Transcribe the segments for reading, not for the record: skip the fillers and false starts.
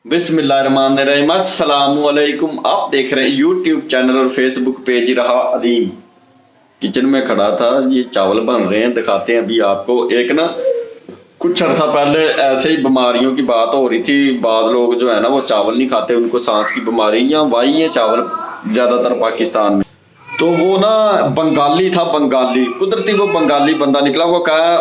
बिस्मिल्लाहिर्रहमानिर्रहीम। अस्सलामुअलैकुम। आप देख रहे हैं यूट्यूब चैनल और फेसबुक पेज रहा अदीम। किचन में खड़ा था, ये चावल बन रहे हैं, दिखाते हैं अभी आपको। एक ना कुछ अर्सा पहले ऐसे ही बीमारियों की बात हो रही थी। बाद लोग जो है ना वो चावल नहीं खाते, उनको सांस की बीमारी या वाही है चावल ज्यादातर पाकिस्तान में। तो वो ना बंगाली था, बंगाली कुदरती वो बंगाली बंदा निकला। वो कहा,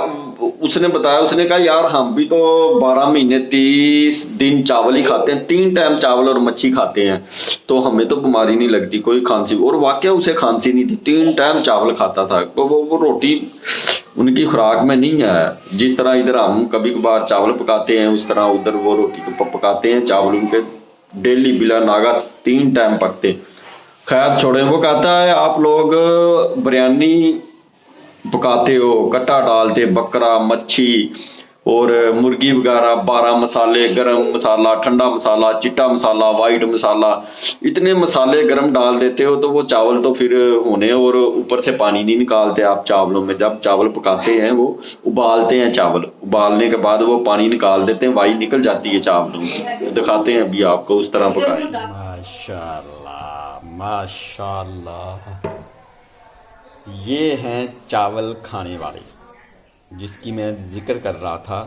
उसने बताया, उसने कहा यार हम भी तो 12 महीने 30 दिन चावल ही खाते हैं, 3 टाइम चावल और मच्छी खाते हैं, तो हमें तो बीमारी नहीं लगती, कोई खांसी। और वाकया उसे खांसी नहीं थी, 3 टाइम चावल खाता था। तो वो रोटी उनकी खुराक में नहीं है। जिस तरह इधर हम कभी कभार चावल पकाते हैं, उस तरह उधर वो रोटी को पकाते हैं। चावल उनके डेली बिला नागा 3 टाइम पकते हैं। खैर छोड़े, वो कहता है आप लोग बिरयानी पकाते हो, कट्टा डालते, बकरा, मच्छी और मुर्गी वगैरह, 12 मसाले, गरम मसाला, ठंडा मसाला, चिट्टा मसाला, वाइट मसाला, इतने मसाले गरम डाल देते हो तो वो चावल तो फिर होने, और ऊपर से पानी नहीं निकालते आप चावलों में। जब चावल पकाते हैं वो उबालते हैं, चावल उबालने के बाद वो पानी निकाल देते हैं, वाई निकल जाती है चावलों में। दिखाते हैं अभी आपको उस तरह पकाएं। माशाल्लाह माशाल्लाह, ये हैं चावल खाने वाले जिसकी मैं जिक्र कर रहा था।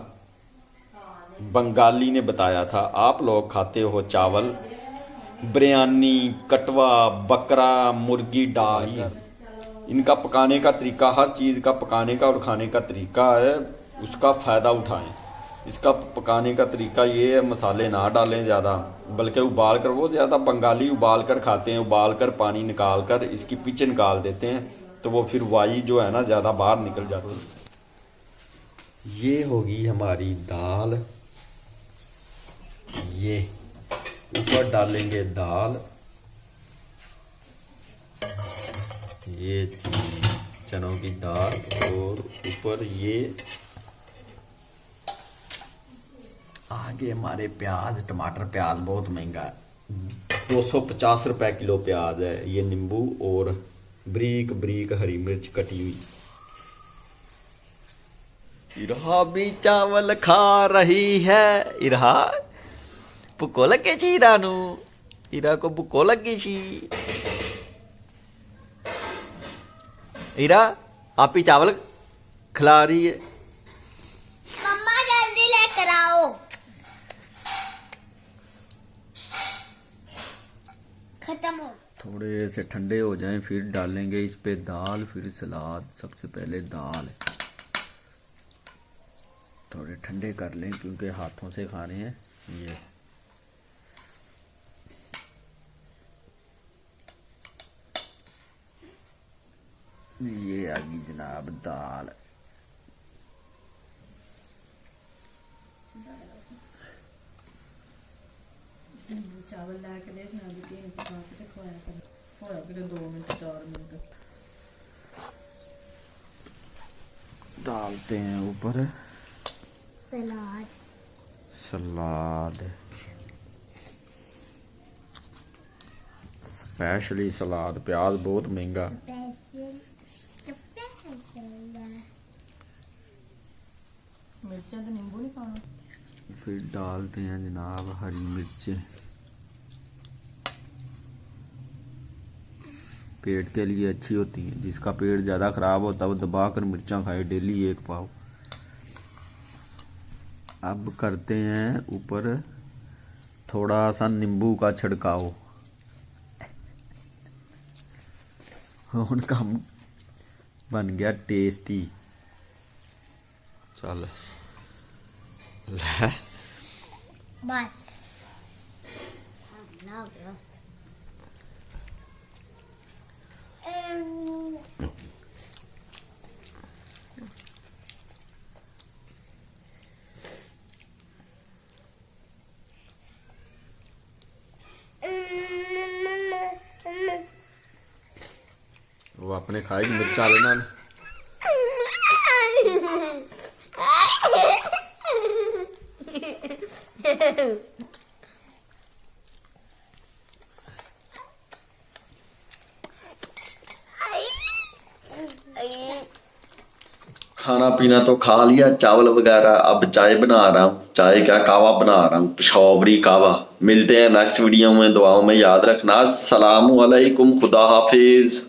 बंगाली ने बताया था आप लोग खाते हो चावल, बिरयानी, कटवा, बकरा, मुर्गी डाल। इनका पकाने का तरीका, हर चीज़ का पकाने का और खाने का तरीका है, उसका फ़ायदा उठाएं। इसका पकाने का तरीका ये है, मसाले ना डालें ज़्यादा, बल्कि उबाल कर, वो ज़्यादा बंगाली उबाल कर खाते हैं, उबाल कर पानी निकाल कर इसकी पिच निकाल देते हैं, तो वो फिर वाई जो है ना ज़्यादा बाहर निकल जाती है। ये होगी हमारी दाल, ये ऊपर डालेंगे दाल, ये चनों की दाल, और ऊपर ये आगे हमारे प्याज, टमाटर। प्याज बहुत महंगा है, 250 रुपए किलो प्याज है। ये नींबू और ब्रीक ब्रीक हरी मिर्च कटी हुई। इरहा भी चावल खा रही है। इरहा भुक्को लगे छी इरा नू, इरा को भुक्को लगी छी। इरा आप ही चावल खिला रही है। मम्मा जल्दी लेकर आओ। खत्म हो। थोड़े से ठंडे हो जाएं फिर डालेंगे इस पे दाल, फिर सलाद। सबसे पहले दाल थोड़े ठंडे कर लें क्योंकि हाथों से खाने हैं। ये आ गई जनाब दाल। चावल ला के दे, इसमें अभी 3 पका के खुआया कर, होया कि 2 मिनट 4 मिनट डालते हैं ऊपर सलाद। सलाद, स्पेशली सलाद। प्याज बहुत महंगा। मिर्चा तो नींबू नहीं खाना। फिर डालते हैं जनाब हरी मिर्चें। पेट के लिए अच्छी होती हैं, जिसका पेट ज़्यादा ख़राब होता है वो दबा कर मिर्चा खाए, डेली 1 पाव। अब करते हैं ऊपर थोड़ा सा नींबू का छिड़काव। उनका बन गया टेस्टी। चल ले बस हो गया। वो अपने खाएगी मिर्चा लेना। खाना पीना तो खा लिया, चावल वगैरह, अब चाय बना रहा हूँ। चाय क्या, कावा बना रहा हूँ, पेशावरी कावा। मिलते हैं नेक्स्ट वीडियो में, दुआओं में याद रखना। अस्सलामु अलैकुम, खुदा हाफिज।